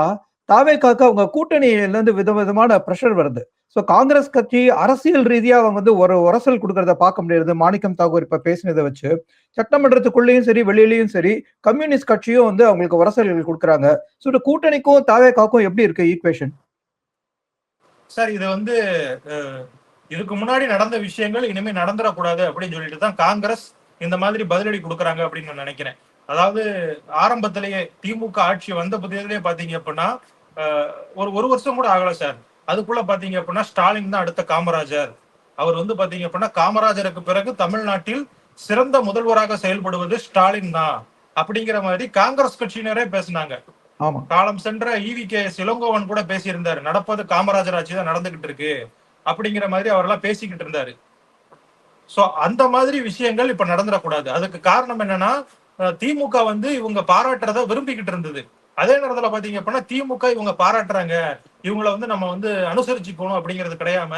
தாவேக்காக்கு அவங்க கூட்டணியில இருந்து விதவிதமான பிரஷர் வருது. ஸோ காங்கிரஸ் கட்சி அரசியல் ரீதியா அவங்க வந்து ஒரு உரசல் கொடுக்கறத பார்க்க முடியாது. மாணிக்கம் தாகூர் இப்ப பேசினதை வச்சு சட்டமன்றத்துக்குள்ளேயும் சரி வெளியிலயும் சரி கம்யூனிஸ்ட் கட்சியும் வந்து அவங்களுக்கு உரசல்கள் கொடுக்குறாங்க. ஸோ கூட்டணிக்கும் தாவேக்காக்கும் எப்படி இருக்கு ஈக்குவேஷன் சார்? இது வந்து இதுக்கு முன்னாடி நடந்த விஷயங்கள் இனிமே நடந்துடக்கூடாது அப்படின்னு சொல்லிட்டு தான் காங்கிரஸ் இந்த மாதிரி பதிலடி கொடுக்குறாங்க அப்படின்னு நான் நினைக்கிறேன். அதாவது ஆரம்பத்திலேயே திமுக ஆட்சி வந்த புதியதுலேயே பாத்தீங்க அப்படின்னா ஒரு வருஷம் கூட ஆகல சார், அதுக்குள்ள பாத்தீங்க அப்படின்னா ஸ்டாலின் தான் அடுத்த காமராஜர். அவர் வந்து பாத்தீங்க அப்படின்னா காமராஜருக்கு பிறகு தமிழ்நாட்டில் சிறந்த முதல்வராக செயல்படுவது ஸ்டாலின் தான் அப்படிங்கிற மாதிரி காங்கிரஸ் கட்சியினரே பேசினாங்க. காலம் சென்ற ஈவி.கே. இளங்கோவன் கூட பேசியிருந்தாரு, நடப்பது காமராஜர் ஆட்சி தான் நடந்துகிட்டு இருக்கு அப்படிங்கிற மாதிரி அவரெல்லாம் பேசிக்கிட்டு இருந்தாரு. சோ அந்த மாதிரி விஷயங்கள் இப்ப நடந்துடக்கூடாது. அதுக்கு காரணம் என்னன்னா திமுக வந்து இவங்க பாராட்டுறத விரும்பிக்கிட்டு இருந்தது. அதே நேரத்துல பாத்தீங்க அப்படின்னா திமுக இவங்க பாராட்டுறாங்க, இவங்களை வந்து நம்ம வந்து அனுசரிச்சு போகணும் அப்படிங்கிறது கிடையாம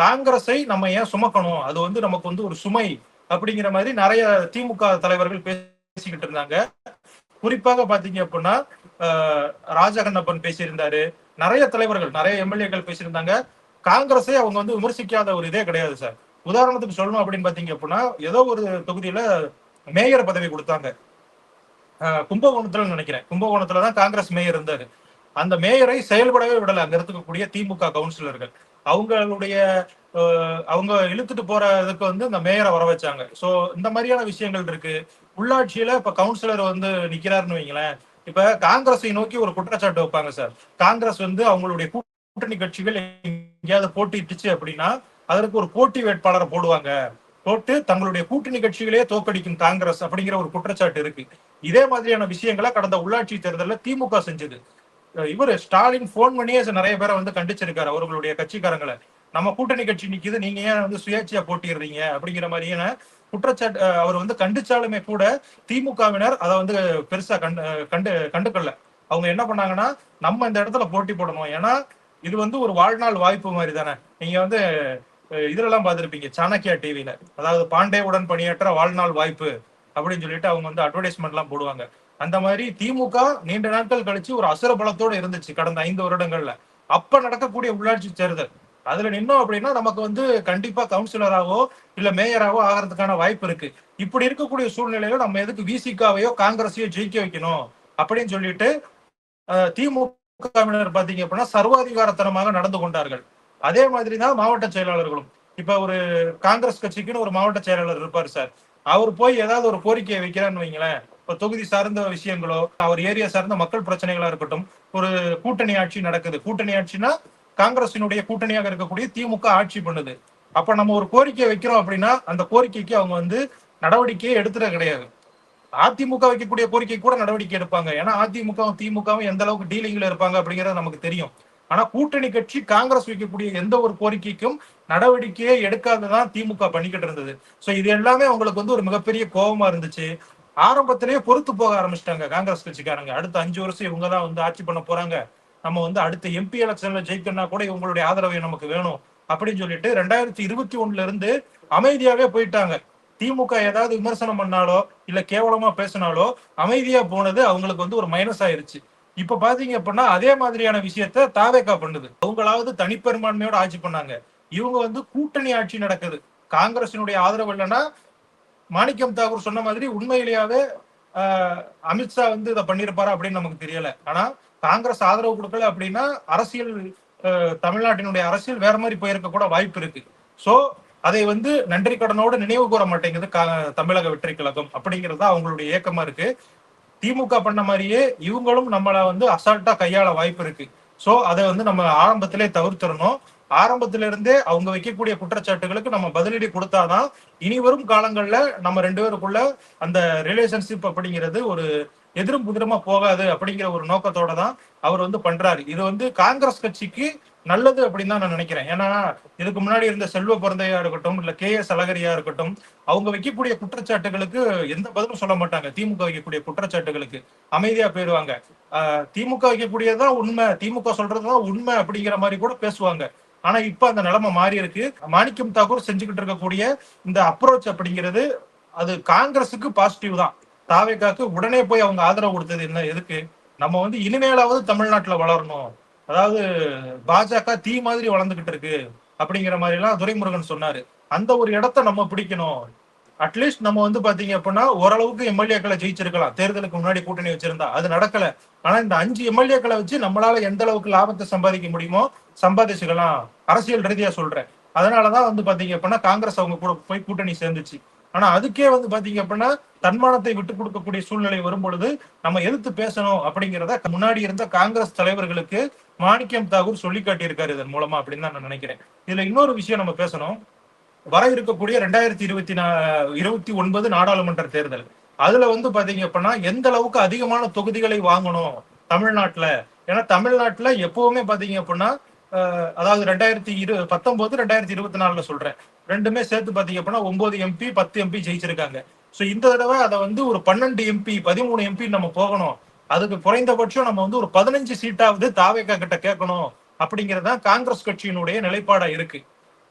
காங்கிரஸை நம்ம ஏன் சுமக்கணும், அது வந்து நமக்கு வந்து ஒரு சுமை அப்படிங்கிற மாதிரி நிறைய திமுக தலைவர்கள் பேசிக்கிட்டு இருந்தாங்க. குறிப்பாக பாத்தீங்க அப்படின்னா ராஜகண்ணப்பன் பேசியிருந்தாரு, நிறைய தலைவர்கள் நிறைய எம்எல்ஏக்கள் பேசியிருந்தாங்க. காங்கிரஸை அவங்க வந்து விமர்சிக்காத ஒரு இதே கிடையாது சார். உதாரணத்துக்கு சொல்லணும் அப்படின்னு பாத்தீங்க அப்படின்னா ஏதோ ஒரு தொகுதியில மேயர் பதவி கொடுத்தாங்க, கும்பகோணத்துல நினைக்கிறேன், கும்பகோணத்துலதான் காங்கிரஸ் மேயர் இருந்தாரு. அந்த மேயரை செயல்படவே விடல அங்க இருக்கக்கூடிய திமுக கவுன்சிலர்கள். அவங்களுடைய அவங்க இழுத்துட்டு போறதுக்கு வந்து இந்த மேயரை வர வச்சாங்க. சோ இந்த மாதிரியான விஷயங்கள் இருக்கு. உள்ளாட்சியில இப்ப கவுன்சிலர் வந்து நிக்கிறாருன்னு வைங்களேன், இப்ப காங்கிரஸை நோக்கி ஒரு குற்றச்சாட்டு வைப்பாங்க சார். காங்கிரஸ் வந்து அவங்களுடைய கூட்டணி கட்சிகள் எங்கேயாவது போட்டிட்டுச்சு அப்படின்னா அதற்கு ஒரு போட்டி வேட்பாளரை போடுவாங்க, போட்டு தங்களுடைய கூட்டணி கட்சிகளே தோக்கடிக்கும் காங்கிரஸ் அப்படிங்கிற ஒரு குற்றச்சாட்டு இருக்கு. இதே மாதிரியான விஷயங்களை கடந்த உள்ளாட்சி தேர்தலில் திமுக செஞ்சது. இவரு ஸ்டாலின் போன் பண்ணியே நிறைய பேரை வந்து கண்டிச்சிருக்காரு, அவர்களுடைய கட்சிக்காரங்களை. நம்ம கூட்டணி கட்சி நிக்குது, நீங்க ஏன் வந்து சுயேட்சையா போட்டிடுறீங்க அப்படிங்கிற மாதிரியான குற்றச்சாட்டு அவர் வந்து கண்டிச்சாலுமே கூட திமுகவினர் அதை வந்து பெருசா கண்டுக்கொள்ள. அவங்க என்ன பண்ணாங்கன்னா, நம்ம இந்த இடத்துல போட்டி போடணும், ஏன்னா இது வந்து ஒரு வாழ்நாள் வாய்ப்பு மாதிரி தானே. நீங்க வந்து இதுல பார்த்திருப்பீங்க சாணக்கியா டிவில, அதாவது பாண்டேவுடன் பணியாற்ற வாழ்நாள் வாய்ப்பு அப்படின்னு சொல்லிட்டு அவங்க வந்து அட்வர்டைஸ்மெண்ட் எல்லாம் போடுவாங்க. அந்த மாதிரி திமுக நீண்ட நாட்கள் கழிச்சு ஒரு அசுர பலத்தோட இருந்துச்சு கடந்த 5 வருடங்கள்ல. அப்ப நடக்கக்கூடிய உள்ளாட்சி தேர்தல் அதுல நின்னோம் அப்படின்னா நமக்கு வந்து கண்டிப்பா கவுன்சிலராவோ இல்ல மேயராவோ ஆகிறதுக்கான வாய்ப்பு இருக்கு. இப்படி இருக்கக்கூடிய சூழ்நிலையில நம்ம எதுக்கு விசிகாவையோ காங்கிரஸையோ ஜெயிக்க வைக்கணும் அப்படின்னு சொல்லிட்டு திமுகவினர் பாத்தீங்க அப்படின்னா சர்வாதிகாரத்தனமாக நடந்து கொண்டார்கள். அதே மாதிரிதான் மாவட்ட செயலாளர்களும். இப்ப ஒரு காங்கிரஸ் கட்சிக்குன்னு ஒரு மாவட்ட செயலாளர் இருப்பார் சார், அவர் போய் ஏதாவது ஒரு கோரிக்கையை வைக்கிறான்னு வைங்களேன், இப்ப தொகுதி சார்ந்த விஷயங்களோ அவர் ஏரியா சார்ந்த மக்கள் பிரச்சனைகளா இருக்கட்டும், ஒரு கூட்டணி ஆட்சி நடக்குது, கூட்டணி ஆட்சினா காங்கிரசினுடைய கூட்டணியாக இருக்கக்கூடிய திமுக ஆட்சி பண்ணுது. அப்ப நம்ம ஒரு கோரிக்கை வைக்கிறோம் அப்படின்னா அந்த கோரிக்கைக்கு அவங்க வந்து நடவடிக்கையே எடுத்துட கிடையாது. அதிமுக வைக்கக்கூடிய கோரிக்கை கூட நடவடிக்கை எடுப்பாங்க, ஏன்னா அதிமுகவும் திமுகவும் எந்த அளவுக்கு டீலிங்ல இருப்பாங்க அப்படிங்கிறது நமக்கு தெரியும். ஆனா கூட்டணி கட்சி காங்கிரஸ் வைக்கக்கூடிய எந்த ஒரு கோரிக்கைக்கும் நடவடிக்கையே எடுக்காததான் திமுக பண்ணிக்கிட்டு இருந்தது. சோ இது எல்லாமே அவங்களுக்கு வந்து ஒரு மிகப்பெரிய கோபமா இருந்துச்சு. ஆரம்பத்திலேயே பொறுத்து போக ஆரம்பிச்சிட்டாங்க காங்கிரஸ் கட்சிக்காரங்க, அடுத்த 5 வருஷம் இவங்கதான் வந்து ஆட்சி பண்ண போறாங்க, நம்ம வந்து அடுத்த எம்பி எலெக்ஷன்ல ஜெயிக்கணும்னா கூட இவங்களுடைய ஆதரவை நமக்கு வேணும் அப்படின்னு சொல்லிட்டு 2021 இருந்து அமைதியாவே போயிட்டாங்க. திமுக ஏதாவது விமர்சனம் பண்ணாலோ இல்ல கேவலமா பேசினாலோ அமைதியா போனது அவங்களுக்கு வந்து ஒரு மைனஸ் ஆயிருச்சு. இப்ப பாத்தீங்க அப்படின்னா அதே மாதிரியான விஷயத்த தாவேகா பண்ணுது. அவங்களாவது தனிப்பெரும்பான்மையோட ஆட்சி பண்ணாங்க, இவங்க வந்து கூட்டணி ஆட்சி நடக்குது. காங்கிரசினுடைய ஆதரவு இல்லைன்னா மாணிக்கம் தாகூர் சொன்ன மாதிரி உண்மையிலேயாவே அமித்ஷா வந்து இதை பண்ணிருப்பாரா அப்படின்னு நமக்கு தெரியல. ஆனா காங்கிரஸ் ஆதரவு கொடுக்கல அப்படின்னா அரசியல் தமிழ்நாட்டினுடைய அரசியல் வேற மாதிரி போயிருக்க கூட வாய்ப்பு இருக்கு. சோ அதை வந்து நன்றி கடனோடு நினைவு கூற மாட்டேங்குது தமிழக வெற்றி கழகம் அப்படிங்கிறது அவங்களுடைய ஏக்கமா இருக்கு. திமுக பண்ண மாதிரியே இவங்களும் நம்மள வந்து அசால்ட்டா கையாள வாய்ப்பு இருக்கு. சோ அதை வந்து நம்ம ஆரம்பத்திலே தவிர்த்திடணும். ஆரம்பத்தில இருந்தே அவங்க வைக்கக்கூடிய குற்றச்சாட்டுகளுக்கு நம்ம பதிலடி கொடுத்தாதான் இனி வரும் காலங்கள்ல நம்ம 2 பேருக்குள்ள அந்த ரிலேஷன்ஷிப் அப்படிங்கிறது ஒரு எதிரும் புதிரமா போகாது அப்படிங்கிற ஒரு நோக்கத்தோட தான் அவர் வந்து பண்றாரு. இது வந்து காங்கிரஸ் கட்சிக்கு நல்லது அப்படின்னு தான் நான் நினைக்கிறேன். ஏன்னா இதுக்கு முன்னாடி இருந்த செல்வ பிறந்தையா இருக்கட்டும் இல்ல KS அழகிரியா இருக்கட்டும், அவங்க வைக்கக்கூடிய குற்றச்சாட்டுகளுக்கு எந்த பதிலும் சொல்ல மாட்டாங்க. திமுக வைக்கக்கூடிய குற்றச்சாட்டுகளுக்கு அமைதியா போயிருவாங்க. திமுக வைக்கக்கூடியதான் உண்மை, திமுக சொல்றதுதான் உண்மை அப்படிங்கிற மாதிரி கூட பேசுவாங்க. ஆனா இப்ப அந்த நிலைமை மாறி இருக்கு. மாணிக்கம் தாக்கூர் செஞ்சுக்கிட்டு இருக்கக்கூடிய இந்த அப்ரோச் அப்படிங்கிறது அது காங்கிரஸுக்கு பாசிட்டிவ் தான். தாவேகாக்கு உடனே போய் அவங்க ஆதரவு கொடுத்தது என்ன, எதுக்கு? நம்ம வந்து இனிமேலாவது தமிழ்நாட்டுல வளரணும், அதாவது பாஜக தீ மாதிரி வளர்ந்துகிட்டு இருக்கு அப்படிங்கிற மாதிரி எல்லாம் துரைமுருகன் சொன்னாரு. அந்த ஒரு இடத்த நம்ம பிடிக்கணும். அட்லீஸ்ட் நம்ம வந்து பாத்தீங்க அப்படின்னா ஓரளவுக்கு எம்எல்ஏக்களை ஜெயிச்சிருக்கலாம் தேர்தலுக்கு முன்னாடி கூட்டணி வச்சிருந்தா, அது நடக்கல. ஆனா இந்த 5 எம்எல்ஏக்களை வச்சு நம்மளால எந்த அளவுக்கு லாபத்தை சம்பாதிக்க முடியுமோ சம்பாதிச்சுக்கலாம், அரசியல் ரீதியா சொல்றேன். அதனாலதான் வந்து பாத்தீங்க அப்படின்னா காங்கிரஸ் அவங்க கூட போய் கூட்டணி சேர்ந்துச்சு. ஆனா அதுக்கே வந்து பாத்தீங்க அப்படின்னா தன்மானத்தை விட்டு கொடுக்கக்கூடிய சூழ்நிலை வரும் பொழுது நம்ம எதிர்த்து பேசணும் அப்படிங்கிறத முன்னாடி இருந்த காங்கிரஸ் தலைவர்களுக்கு மாணிக்கம் தாகூர் சொல்லி காட்டியிருக்காரு இதன் மூலமா அப்படின்னு தான் நான் நினைக்கிறேன். இதுல இன்னொரு விஷயம் நம்ம பேசணும். வர இருக்கக்கூடிய 2029 நாடாளுமன்ற தேர்தல், அதுல வந்து பாத்தீங்க அப்படின்னா எந்த அளவுக்கு அதிகமான தொகுதிகளை வாங்கணும் தமிழ்நாட்டுல. ஏன்னா தமிழ்நாட்டுல எப்பவுமே பாத்தீங்க அப்படின்னா அதாவது 2019 2024 சொல்றேன், ரெண்டுமே சேர்த்து பாத்தீங்க அப்படின்னா 9 MP 10 MP ஜெயிச்சிருக்காங்க. சோ இந்த தடவை அதை வந்து ஒரு 12 MP 13 MP நம்ம போகணும் அதுக்கு குறைந்தபட்சம் நம்ம வந்து ஒரு 15 சீட்டாவது தாவேகா கிட்ட கேட்கணும் அப்படிங்கறதுதான் காங்கிரஸ் கட்சியினுடைய நிலைப்பாடா இருக்கு.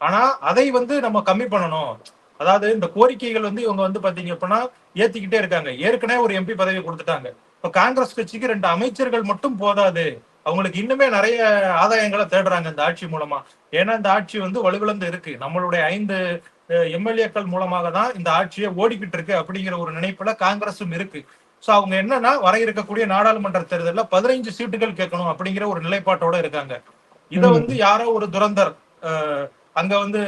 ஆனா அதை வந்து நம்ம கம்மி பண்ணணும். அதாவது இந்த கோரிக்கைகள் வந்து இவங்க வந்து பாத்தீங்க அப்படின்னா ஏத்திக்கிட்டே இருக்காங்க. ஏற்கனவே ஒரு எம்பி பதவி கொடுத்துட்டாங்க. இப்ப காங்கிரஸ் கட்சிக்கு 2 அமைச்சர்கள் மட்டும் போதாது, அவங்களுக்கு இன்னுமே நிறைய ஆதாயங்களை தேடுறாங்க இந்த ஆட்சி மூலமா. ஏன்னா இந்த ஆட்சி வந்து வலுவிழந்து இருக்கு. நம்மளுடைய 5 எம்எல்ஏக்கள் மூலமாக தான் இந்த ஆட்சியை ஓடிக்கிட்டு இருக்கு அப்படிங்கிற ஒரு நினைப்புல காங்கிரஸும் இருக்கு. சோ அவங்க என்னன்னா வர இருக்கக்கூடிய நாடாளுமன்ற தேர்தலில் 15 சீட்டுகள் கேட்கணும் அப்படிங்கிற ஒரு நிலைப்பாட்டோட இருக்காங்க. இத வந்து யாரோ ஒரு துரந்தர் அங்க வந்து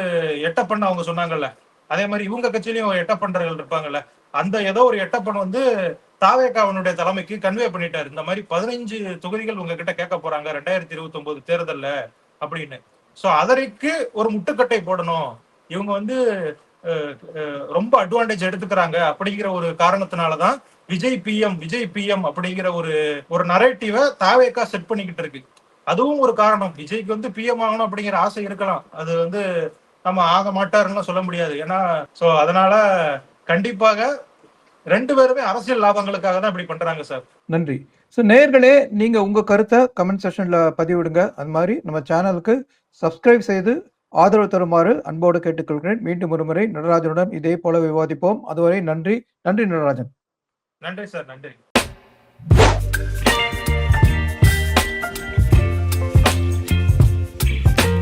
எட்டப்பன் அவங்க சொன்னாங்கல்ல, அதே மாதிரி இவங்க கட்சியிலயும் எட்டப்பன்றர்கள் இருப்பாங்கல்ல, அந்த ஏதோ ஒரு எட்டப்பன் வந்து தாவேகாவினுடைய தலைமைக்கு கன்வே பண்ணிட்டாரு. இந்த மாதிரி 15 தொகுதிகள் உங்ககிட்ட கேட்க போறாங்க 2029 தேர்தல்ல அப்படின்னு. சோ அதற்கு ஒரு முட்டுக்கட்டை போடணும், இவங்க வந்து ரொம்ப அட்வான்டேஜ் எடுத்துக்கிறாங்க அப்படிங்கிற ஒரு காரணத்தினாலதான் விஜய் பிஎம் அப்படிங்கிற ஒரு நரேட்டிவை தாவேகா செட் பண்ணிக்கிட்டு இருக்கு. அதுவும் ஒரு காரணம். விஜய்க்கு வந்து பிஎம் ஆகணும் அப்படிங்கிற ஆசை இருக்கலாம், அது வந்து நம்ம ஆக மாட்டாருன்னு சொல்ல முடியாது. ஏன்னா சோ அதனால கண்டிப்பாக 2 பேருமே அரசியல் லாபங்களுக்காக தான் இப்படி பண்றாங்க சார். நன்றி. ஸோ நேயர்களே, நீங்க உங்க கருத்தை கமெண்ட் செக்ஷன்ல பதிவிடுங்க. அது மாதிரி நம்ம சேனலுக்கு சப்ஸ்கிரைப் செய்து ஆதரவு தருமாறு அன்போடு கேட்டுக்கொள்கிறேன். மீண்டும் ஒரு முறை நடராஜனுடன் இதே போல விவாதிப்போம். அதுவரை நன்றி. நன்றி நடராஜன். நன்றி சார். நன்றி.